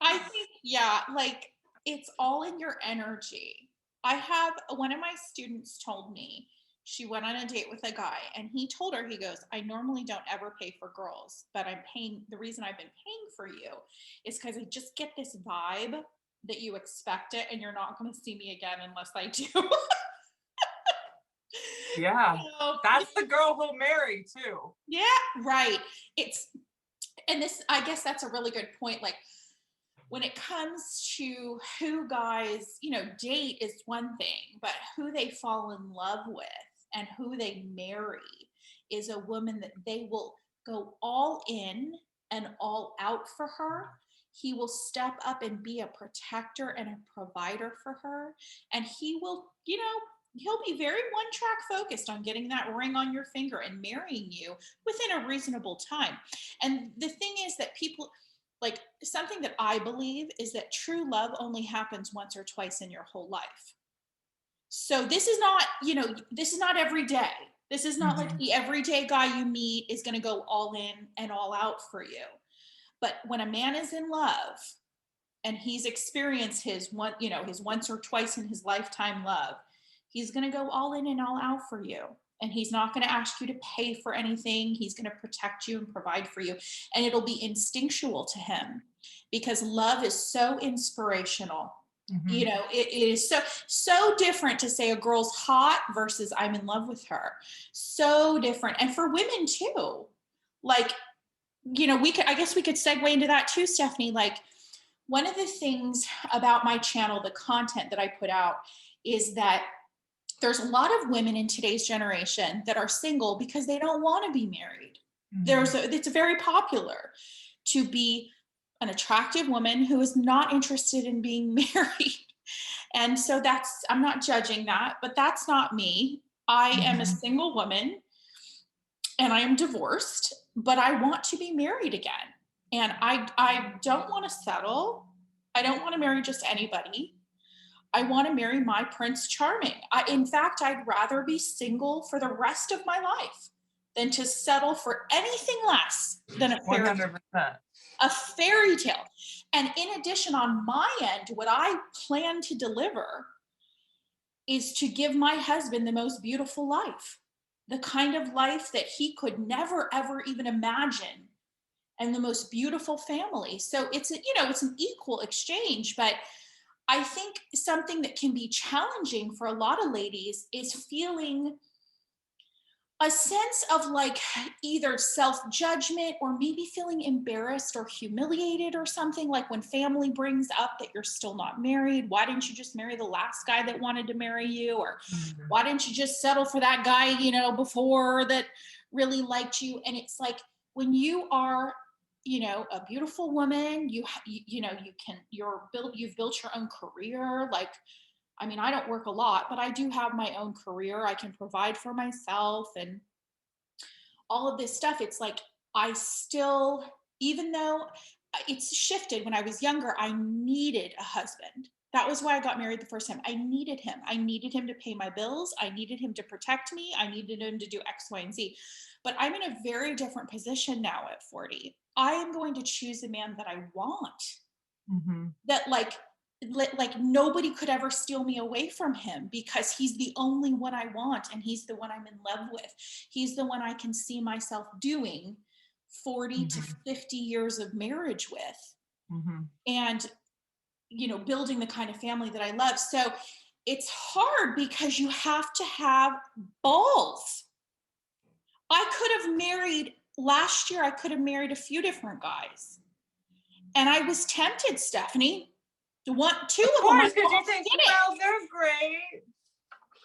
I think, like, it's all in your energy. One of my students told me she went on a date with a guy and he told her, he goes, I normally don't ever pay for girls, but the reason I've been paying for you is because I just get this vibe that you expect it and you're not going to see me again unless I do. Yeah, that's the girl he'll marry too. Yeah, right. I guess that's a really good point. Like, when it comes to who guys, date is one thing, but who they fall in love with and who they marry is a woman that they will go all in and all out for her. He will step up and be a protector and a provider for her. And he will, he'll be very one track focused on getting that ring on your finger and marrying you within a reasonable time. And the thing is that people, like, something that I believe is that true love only happens once or twice in your whole life. So this is not, this is not every day. This is not like the everyday guy you meet is going to go all in and all out for you. But when a man is in love and he's experienced his once or twice in his lifetime love, he's going to go all in and all out for you. And he's not going to ask you to pay for anything. He's going to protect you and provide for you. And it'll be instinctual to him because love is so inspirational. It is so different to say a girl's hot versus I'm in love with her. So different. And for women too, like, I guess we could segue into that too, Stephanie. Like, one of the things about my channel, the content that I put out, is that there's a lot of women in today's generation that are single because they don't want to be married. It's very popular to be an attractive woman who is not interested in being married. And so I'm not judging that, but that's not me. I am a single woman and I am divorced, but I want to be married again. And I don't want to settle. I don't want to marry just anybody. I want to marry my Prince Charming. In fact, I'd rather be single for the rest of my life than to settle for anything less than a fairy 100%. A fairy tale. And in addition, on my end, what I plan to deliver is to give my husband the most beautiful life, the kind of life that he could never, ever even imagine, and the most beautiful family. So it's an equal exchange, but I think something that can be challenging for a lot of ladies is feeling a sense of like either self-judgment or maybe feeling embarrassed or humiliated or something, like when family brings up that you're still not married. Why didn't you just marry the last guy that wanted to marry you? Or why didn't you just settle for that guy, before that really liked you? And it's like, when you are, a beautiful woman, you've built your own career. Like, I mean, I don't work a lot, but I do have my own career. I can provide for myself and all of this stuff. It's like, I still, even though it's shifted, when I was younger, I needed a husband. That was why I got married the first time. I needed him. I needed him to pay my bills. I needed him to protect me. I needed him to do X, Y, and Z. But I'm in a very different position now at 40. I am going to choose a man that I want. That like nobody could ever steal me away from him, because he's the only one I want, and he's the one I'm in love with. He's the one I can see myself doing 40 to 50 years of marriage with, and building the kind of family that I love. So it's hard because you have to have balls. Last year I could have married a few different guys, and I was tempted, Stephanie. Two of them. Of course, because you think, well, they're great.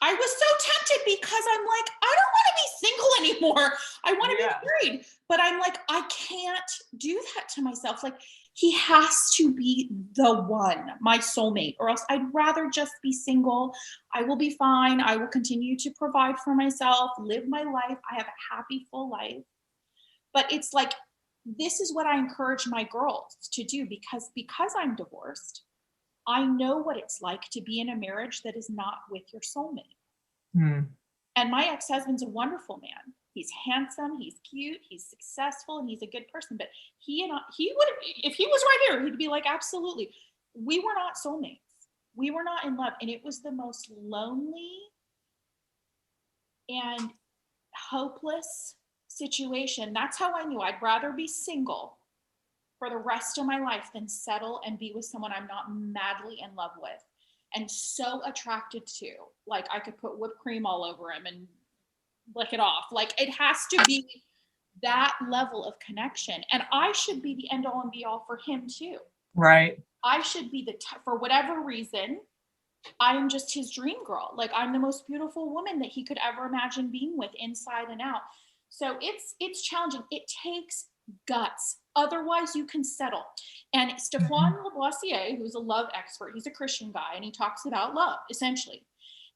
I was so tempted because I'm like, I don't want to be single anymore. I want to Yeah. be married. But I'm like, I can't do that to myself. Like, he has to be the one, my soulmate, or else I'd rather just be single. I will be fine. I will continue to provide for myself, live my life. I have a happy, full life. But it's like, this is what I encourage my girls to do, because I'm divorced. I know what it's like to be in a marriage that is not with your soulmate. Hmm. And my ex-husband's a wonderful man. He's handsome, he's cute, he's successful, and he's a good person. But he would, if he was right here, he'd be like, absolutely. We were not soulmates. We were not in love. And it was the most lonely and hopeless situation. That's how I knew I'd rather be single for the rest of my life than settle and be with someone I'm not madly in love with and so attracted to. Like, I could put whipped cream all over him and lick it off. Like, it has to be that level of connection. And I should be the end all and be all for him too. Right. I should be for whatever reason, I am just his dream girl. Like, I'm the most beautiful woman that he could ever imagine being with, inside and out. So it's challenging. It takes guts. Otherwise, you can settle. And Stefan Lavoisier, who's a love expert, he's a Christian guy, and he talks about love, essentially.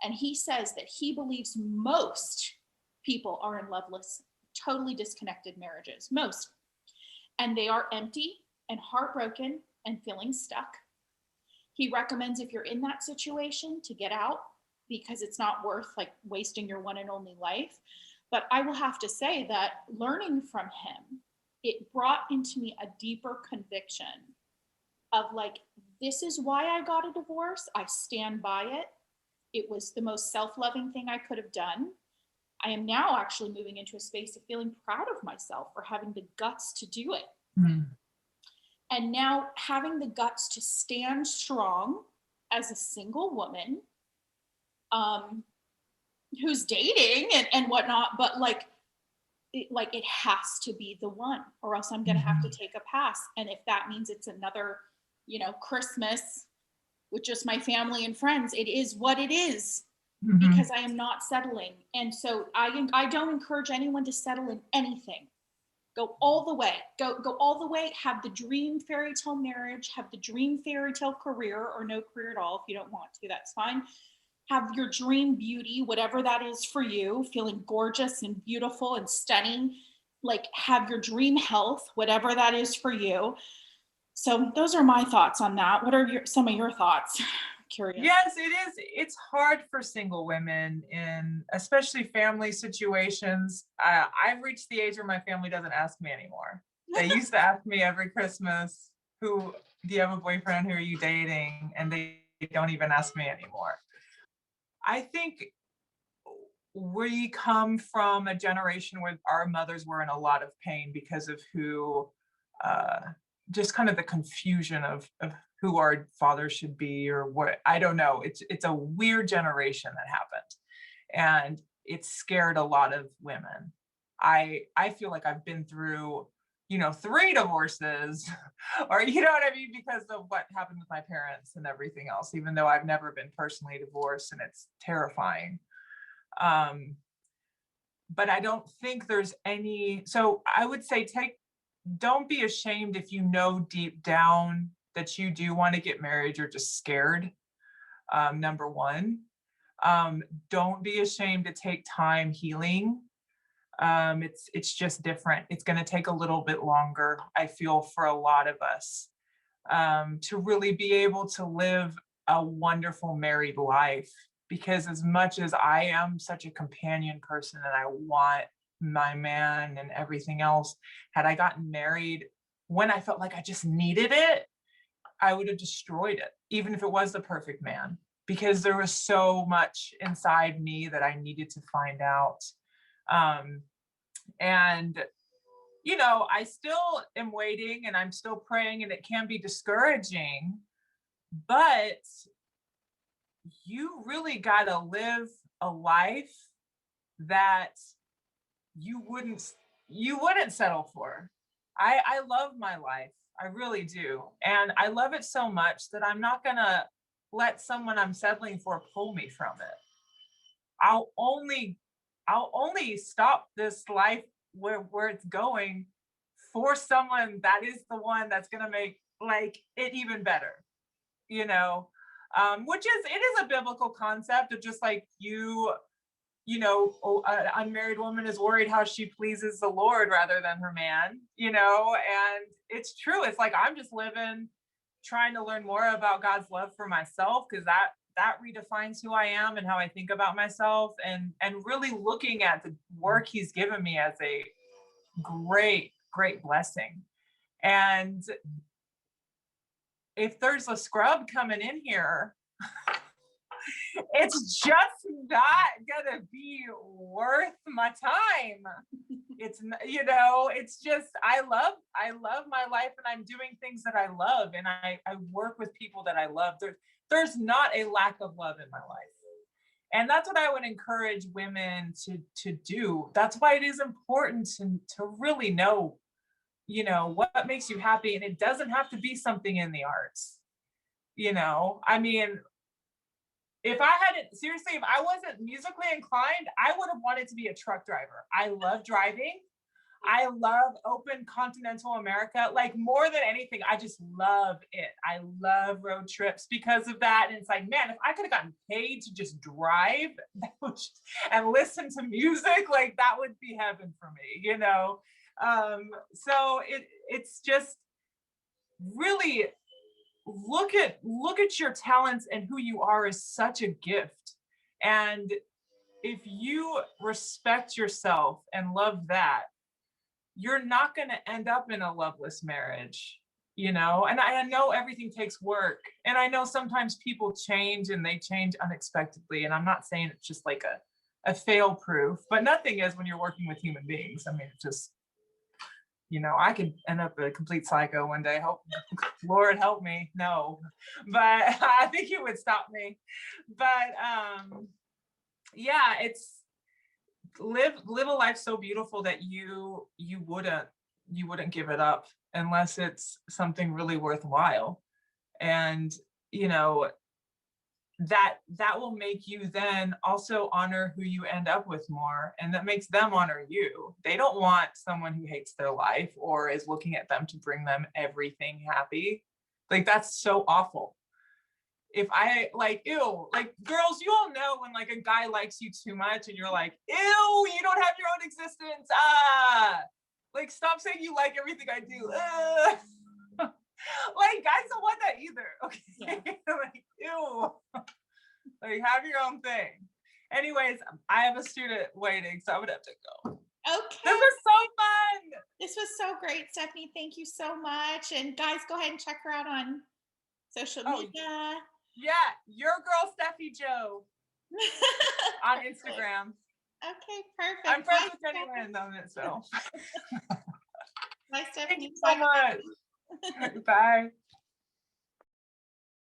And he says that he believes most people are in loveless, totally disconnected marriages. Most. And they are empty and heartbroken and feeling stuck. He recommends, if you're in that situation, to get out, because it's not worth like wasting your one and only life. But I will have to say that learning from him, it brought into me a deeper conviction of like, this is why I got a divorce. I stand by it. It was the most self-loving thing I could have done. I am now actually moving into a space of feeling proud of myself for having the guts to do it. Hmm. And now having the guts to stand strong as a single woman, who's dating and whatnot, but like it has to be the one, or else I'm gonna have to take a pass. And if that means it's another, Christmas with just my family and friends, it is what it is, because I am not settling. And so I don't encourage anyone to settle in anything. Go all the way. Go all the way. Have the dream fairy tale marriage. Have the dream fairy tale career, or no career at all if you don't want to. That's fine. Have your dream beauty, whatever that is for you, feeling gorgeous and beautiful and stunning. Like, have your dream health, whatever that is for you. So those are my thoughts on that. What are some of your thoughts? Curious. Yes, it is. It's hard for single women, in especially family situations. I've reached the age where my family doesn't ask me anymore. They used to ask me every Christmas, "Who do you have a boyfriend? Who are you dating?" And they don't even ask me anymore. I think we come from a generation where our mothers were in a lot of pain because of who, uh, just kind of the confusion of who our father should be, or what, I don't know. It's a weird generation that happened, and it scared a lot of women. I feel like I've been through, 3 divorces, or you know what I mean, because of what happened with my parents and everything else, even though I've never been personally divorced, and it's terrifying. Um, but I don't think there's any, so I would say don't be ashamed if you know deep down that you do want to get married, you're just scared. Number one. Don't be ashamed to take time healing. It's just different. It's going to take a little bit longer, I feel, for a lot of us, to really be able to live a wonderful married life. Because as much as I am such a companion person and I want my man and everything else, had I gotten married when I felt like I just needed it, I would have destroyed it, even if it was the perfect man, because there was so much inside me that I needed to find out. And I still am waiting, and I'm still praying, and it can be discouraging, but you really got to live a life that you wouldn't settle for. I love my life. I really do. And I love it so much that I'm not going to let someone I'm settling for pull me from it. I'll only I'll only stop this life where it's going for someone that is the one that's going to make like it even better, you know, which is, it is a biblical concept of just like an unmarried woman is worried how she pleases the Lord rather than her man, and it's true. It's like, I'm just living, trying to learn more about God's love for myself, because that redefines who I am and how I think about myself, and really looking at the work he's given me as a great, great blessing. And if there's a scrub coming in here, it's just not gonna be worth my time. It's just, I love my life, and I'm doing things that I love, and I work with people that I love. There's not a lack of love in my life. And that's what I would encourage women to do. That's why it is important to really know, what makes you happy. And it doesn't have to be something in the arts. I mean, if I wasn't musically inclined, I would have wanted to be a truck driver. I love driving. I love open continental America, like more than anything. I just love it. I love road trips because of that. And it's like, man, if I could have gotten paid to just drive and listen to music, like that would be heaven for me, So it's just really look at your talents and who you are is such a gift. And if you respect yourself and love that, you're not going to end up in a loveless marriage, and I know everything takes work, and I know sometimes people change and they change unexpectedly, and I'm not saying it's just like a fail proof, but nothing is when you're working with human beings. I mean, it just, I could end up a complete psycho one day. Lord help me. No, but I think he would stop me. But yeah, it's live a life so beautiful that you wouldn't give it up unless it's something really worthwhile. And that will make you then also honor who you end up with more, and that makes them honor you. They don't want someone who hates their life or is looking at them to bring them everything happy. Like, that's so awful. If I like, ew, like girls, you all know when like a guy likes you too much and you're like, ew, you don't have your own existence. Like, stop saying you like everything I do. Like, guys don't want that either. Okay. Yeah. Like, ew. Like, have your own thing. Anyways, I have a student waiting, so I would have to go. Okay. This was so fun. This was so great, Stephanie. Thank you so much. And guys, go ahead and check her out on social media. Yeah, your girl Steffi Joe on Instagram. Okay, perfect. I'm friends with anyone on it, so. Bye, Stephanie. Thank you so much. Bye.